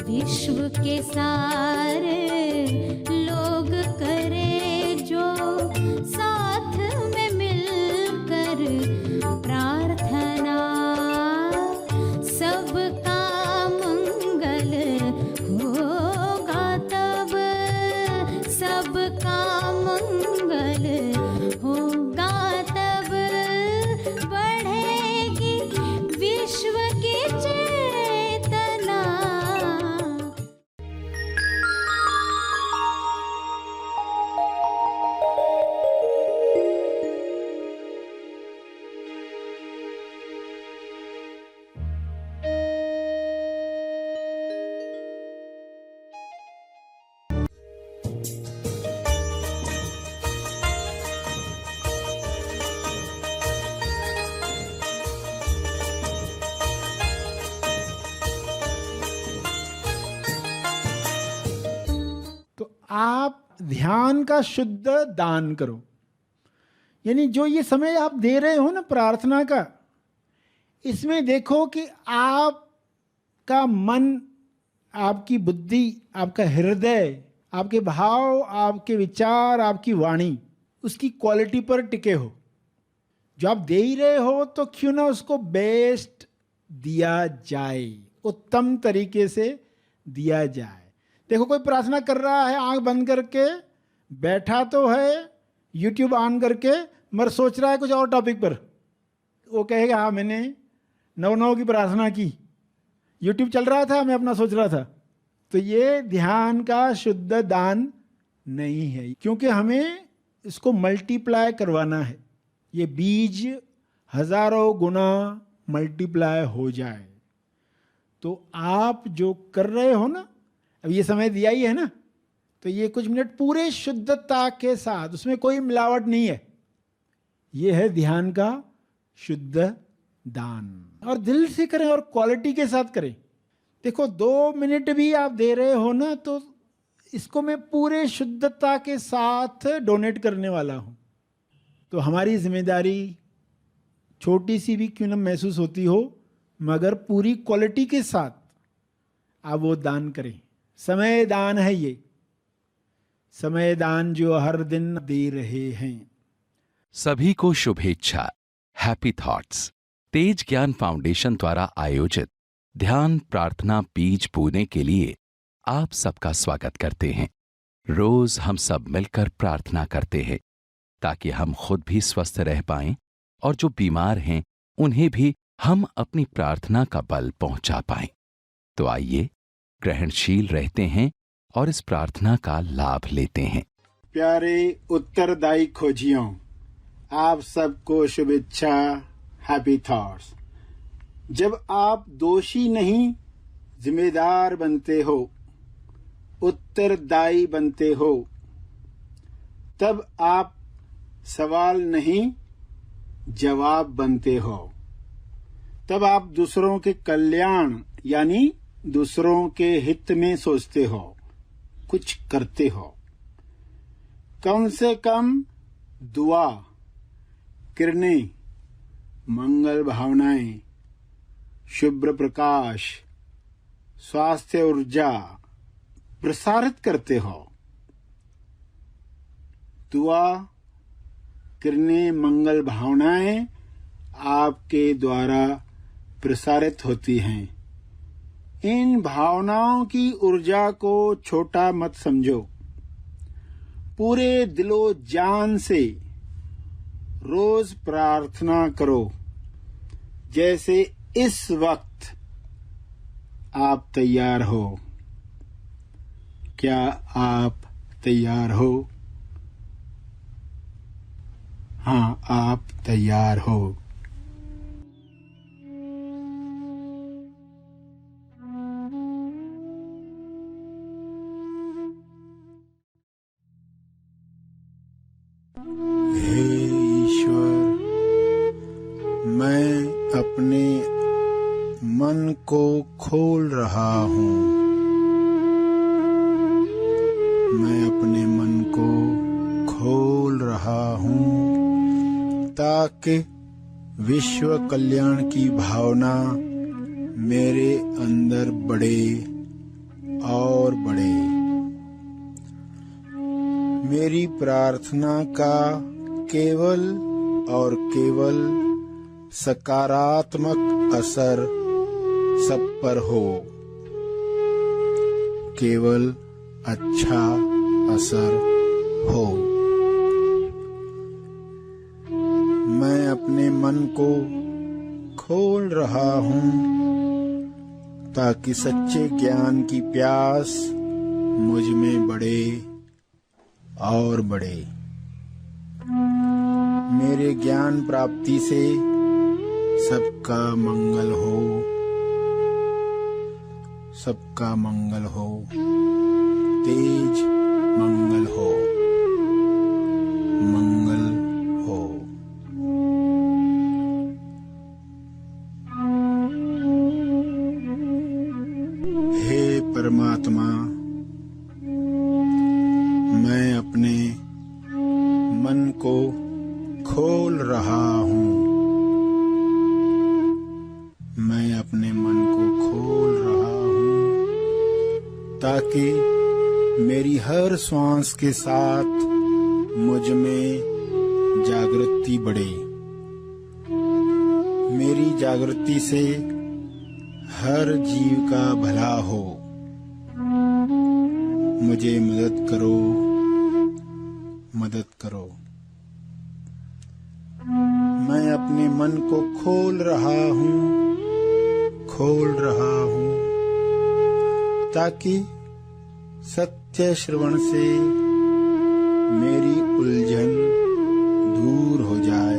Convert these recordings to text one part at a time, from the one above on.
विश्व के सारे लोग करे जो साथ में मिलकर प्रार्थना, सबका मंगल होगा तब, सबका मंगल होगा तब, बढ़ेगी विश्व की चेतना। तो आप ध्यान का शुद्ध दान करो, यानी जो ये समय आप दे रहे हो ना प्रार्थना का, इसमें देखो कि आपका मन, आपकी बुद्धि, आपका हृदय, आपके भाव, आपके विचार, आपकी वाणी, उसकी क्वालिटी पर टिके हो। जो आप दे ही रहे हो तो क्यों ना उसको बेस्ट दिया जाए, उत्तम तरीके से दिया जाए। देखो कोई प्रार्थना कर रहा है आंख बंद करके, बैठा तो है यूट्यूब ऑन करके, मगर सोच रहा है कुछ और टॉपिक पर। वो कहेगा हाँ मैंने 9 की प्रार्थना की, यूट्यूब चल रहा था, मैं अपना सोच रहा था। तो ये ध्यान का शुद्ध दान नहीं है, क्योंकि हमें इसको मल्टीप्लाई करवाना है, ये बीज हजारों गुना मल्टीप्लाई हो जाए। तो आप जो कर रहे हो ना, अब ये समय दिया ही है ना, तो ये कुछ मिनट पूरे शुद्धता के साथ, उसमें कोई मिलावट नहीं है, ये है ध्यान का शुद्ध दान। और दिल से करें और क्वालिटी के साथ करें। देखो 2 मिनट भी आप दे रहे हो ना, तो इसको मैं पूरे शुद्धता के साथ डोनेट करने वाला हूं। तो हमारी जिम्मेदारी छोटी सी भी क्यों न महसूस होती हो, मगर पूरी क्वालिटी के साथ आप वो दान करें। समय दान है ये, समय दान जो हर दिन दे रहे हैं। सभी को शुभेच्छा। हैप्पी थॉट्स तेज ज्ञान फाउंडेशन द्वारा आयोजित ध्यान प्रार्थना बीज बोने के लिए आप सबका स्वागत करते हैं। रोज हम सब मिलकर प्रार्थना करते हैं ताकि हम खुद भी स्वस्थ रह पाएं और जो बीमार हैं उन्हें भी हम अपनी प्रार्थना का बल पहुंचा पाएं। तो आइए ग्रहणशील रहते हैं और इस प्रार्थना का लाभ लेते हैं। प्यारे उत्तरदायी खोजियों, आप सबको शुभेच्छा। Happy thoughts. जब आप दोषी नहीं जिम्मेदार बनते हो, उत्तरदायी बनते हो, तब आप सवाल नहीं जवाब बनते हो। तब आप दूसरों के कल्याण यानी दूसरों के हित में सोचते हो, कुछ करते हो। कम से कम दुआ, किरणें, मंगल भावनाएं, शुभ्र प्रकाश, स्वास्थ्य ऊर्जा प्रसारित करते हो। दुआ, किरणें, मंगल भावनाएं आपके द्वारा प्रसारित होती हैं। इन भावनाओं की ऊर्जा को छोटा मत समझो। पूरे दिलो जान से रोज प्रार्थना करो, जैसे इस वक्त आप तैयार हो। क्या आप तैयार हो? हाँ, आप तैयार हो। मैं अपने मन को खोल रहा हूँ। मैं अपने मन को खोल रहा हूँ ताकि विश्व कल्याण की भावना मेरे अंदर बढ़े और बढ़े। मेरी प्रार्थना का केवल और केवल सकारात्मक असर सब पर हो, केवल अच्छा असर हो। मैं अपने मन को खोल रहा हूँ ताकि सच्चे ज्ञान की प्यास मुझ में बढ़े और बढ़े। मेरे ज्ञान प्राप्ति से सबका मंगल हो, सबका मंगल हो, तेज मंगल हो, मंगल हो। हे परमात्मा, मैं अपने मन को खोल रहा हूँ। मैं अपने मन को खोल रहा हूँ ताकि मेरी हर श्वास के साथ मुझ में जागृति बढ़े। मेरी जागृति से हर जीव का भला हो। मुझे मदद करो, मदद करो। मैं अपने मन को खोल रहा हूँ, खोल रहा हूँ ताकि सत्य श्रवण से मेरी उलझन दूर हो जाए।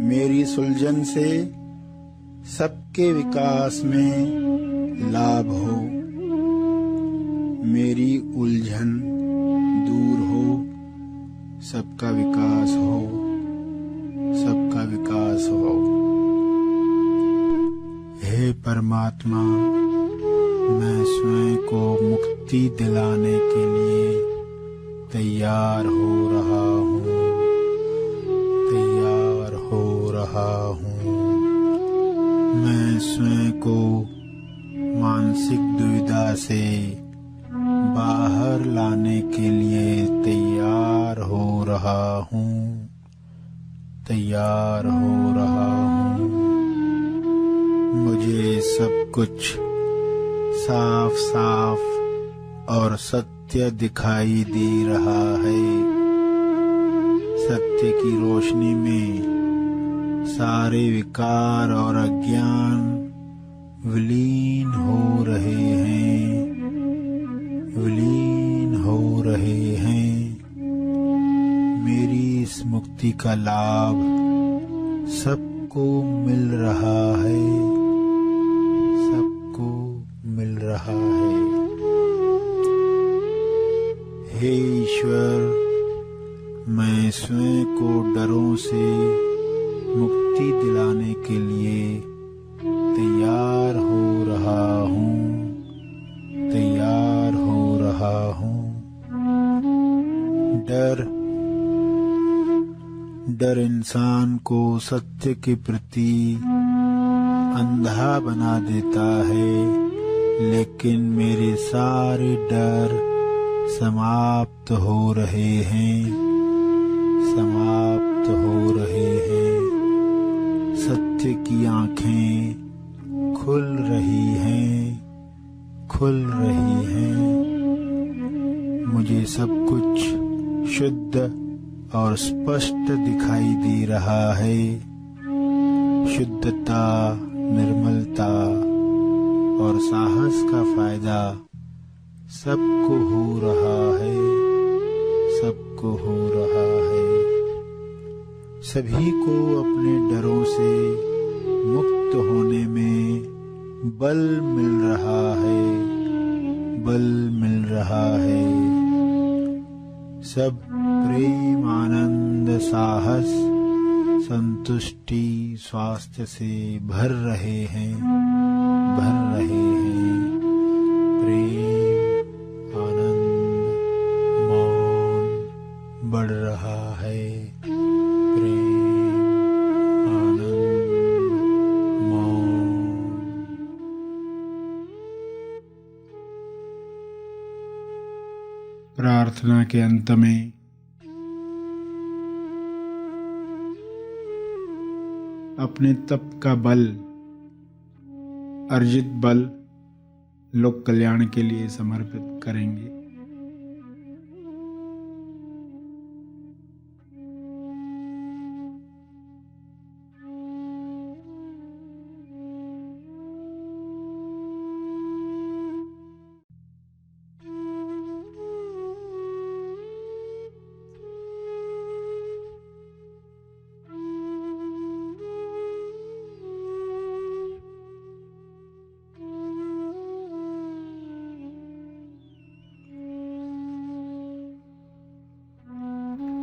मेरी सुलझन से सबके विकास में लाभ हो। मेरी उलझन दूर हो, सबका विकास हो, सबका विकास हो। हे परमात्मा, मैं स्वयं को मुक्ति दिलाने के लिए तैयार हो रहा हूँ, तैयार हो रहा हूँ। मैं स्वयं को मानसिक दुविधा से बाहर लाने के लिए तैयार हो रहा हूँ, तैयार हो रहा हूँ। मुझे सब कुछ साफ साफ और सत्य दिखाई दे रहा है। सत्य की रोशनी में सारे विकार और अज्ञान विलीन हो रहे हैं, विलीन हो रहे हैं। मेरी इस मुक्ति का लाभ सबको मिल रहा है, सबको मिल रहा है। हे ईश्वर, मैं स्वयं को डरों से मुक्ति दिलाने के लिए तैयार हो रहा हूँ, तैयार हो रहा हूँ। डर इंसान को सत्य के प्रति अंधा बना देता है, लेकिन मेरे सारे डर समाप्त हो रहे हैं, समाप्त हो रहे हैं। सत्य की आँखें खुल रही हैं, खुल रही हैं। मुझे सब कुछ शुद्ध और स्पष्ट दिखाई दे रहा है। शुद्धता, निर्मलता और साहस का फायदा सबको हो रहा है, सबको हो रहा है। सभी को अपने डरों से मुक्त होने में बल मिल रहा है, बल मिल रहा है। सब प्रेम, आनंद, साहस, संतुष्टि, स्वास्थ्य से भर रहे हैं, भर रहे हैं। प्रेम, आनंद, मौन बढ़ रहा है। प्रेम, आनंद, मौन। प्रार्थना के अंत में अपने तप का बल, अर्जित बल लोक कल्याण के लिए समर्पित करेंगे।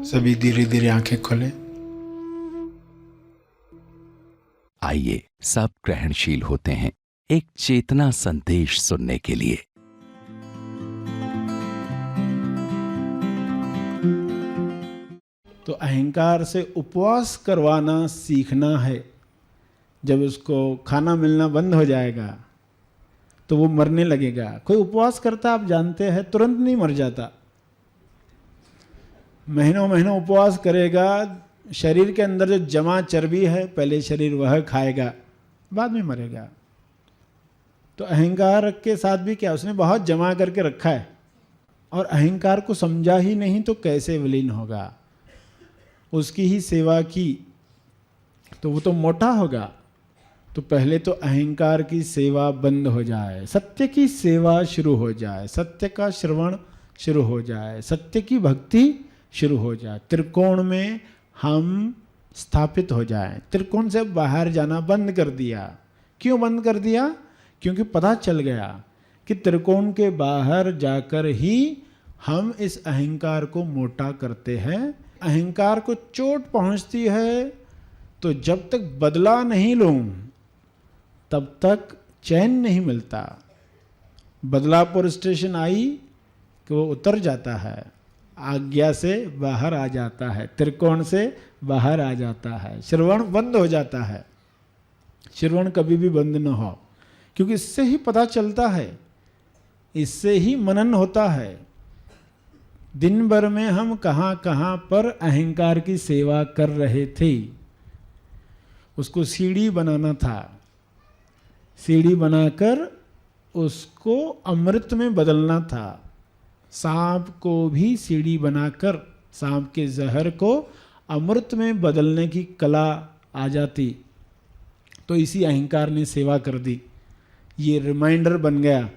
सभी धीरे धीरे आंखें खोलें। आइए सब ग्रहणशील होते हैं एक चेतना संदेश सुनने के लिए। तो अहंकार से उपवास करवाना सीखना है। जब उसको खाना मिलना बंद हो जाएगा तो वो मरने लगेगा। कोई उपवास करता आप जानते हैं तुरंत नहीं मर जाता, महीनों महीनों उपवास करेगा। शरीर के अंदर जो जमा चर्बी है पहले शरीर वह खाएगा, बाद में मरेगा। तो अहंकार के साथ भी क्या, उसने बहुत जमा करके रखा है और अहंकार को समझा ही नहीं तो कैसे विलीन होगा। उसकी ही सेवा की तो वो तो मोटा होगा। तो पहले तो अहंकार की सेवा बंद हो जाए, सत्य की सेवा शुरू हो जाए, सत्य का श्रवण शुरू हो जाए, सत्य की भक्ति शुरू हो जाए, त्रिकोण में हम स्थापित हो जाएं। त्रिकोण से बाहर जाना बंद कर दिया। क्यों बंद कर दिया? क्योंकि पता चल गया कि त्रिकोण के बाहर जाकर ही हम इस अहंकार को मोटा करते हैं। अहंकार को चोट पहुंचती है तो जब तक बदला नहीं लूं तब तक चैन नहीं मिलता। बदलापुर स्टेशन आई कि वो उतर जाता है, आज्ञा से बाहर आ जाता है, त्रिकोण से बाहर आ जाता है, श्रवण बंद हो जाता है। श्रवण कभी भी बंद न हो, क्योंकि इससे ही पता चलता है, इससे ही मनन होता है। दिन भर में हम कहाँ कहाँ पर अहंकार की सेवा कर रहे थे। उसको सीढ़ी बनाना था, सीढ़ी बनाकर उसको अमृत में बदलना था। सांप को भी सीढ़ी बनाकर सांप के जहर को अमृत में बदलने की कला आ जाती। तो इसी अहंकार ने सेवा कर दी। ये रिमाइंडर बन गया।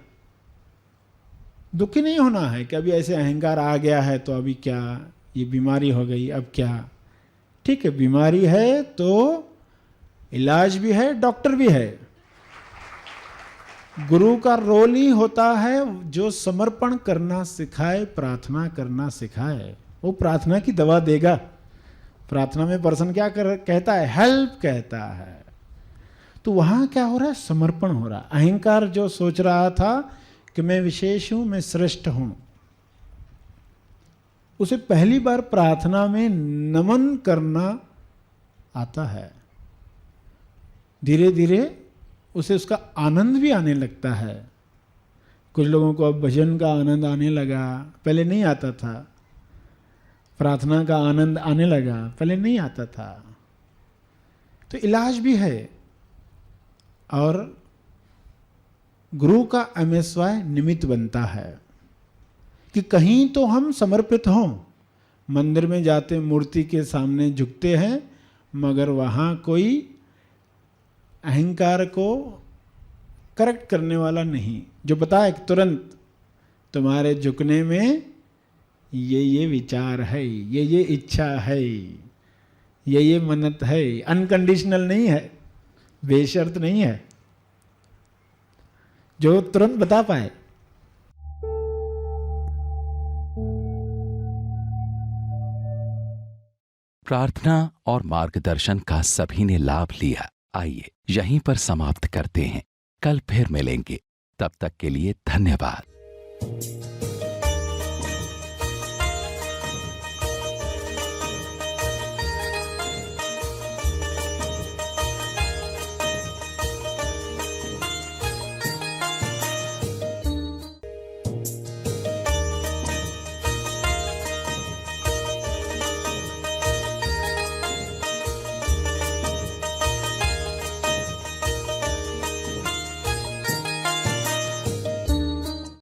दुखी नहीं होना है कि अभी ऐसे अहंकार आ गया है तो अभी क्या, ये बीमारी हो गई, अब क्या। ठीक है, बीमारी है तो इलाज भी है, डॉक्टर भी है। गुरु का रोल ही होता है जो समर्पण करना सिखाए, प्रार्थना करना सिखाए। वो प्रार्थना की दवा देगा। प्रार्थना में पर्सन क्या कहता है? हेल्प कहता है। तो वहां क्या हो रहा है? समर्पण हो रहा। अहंकार जो सोच रहा था कि मैं विशेष हूं, मैं श्रेष्ठ हूं, उसे पहली बार प्रार्थना में नमन करना आता है। धीरे धीरे उसे उसका आनंद भी आने लगता है। कुछ लोगों को अब भजन का आनंद आने लगा, पहले नहीं आता था। प्रार्थना का आनंद आने लगा, पहले नहीं आता था। तो इलाज भी है। और गुरु का एमएसवाई निमित्त बनता है कि कहीं तो हम समर्पित हों। मंदिर में जाते मूर्ति के सामने झुकते हैं, मगर वहाँ कोई अहंकार को करेक्ट करने वाला नहीं, जो बताए तुरंत तुम्हारे झुकने में ये विचार है, ये इच्छा है, ये मन्नत है। अनकंडीशनल नहीं है, बेशर्त नहीं है, जो तुरंत बता पाए। प्रार्थना और मार्गदर्शन का सभी ने लाभ लिया। आइए यहीं पर समाप्त करते हैं, कल फिर मिलेंगे। तब तक के लिए धन्यवाद।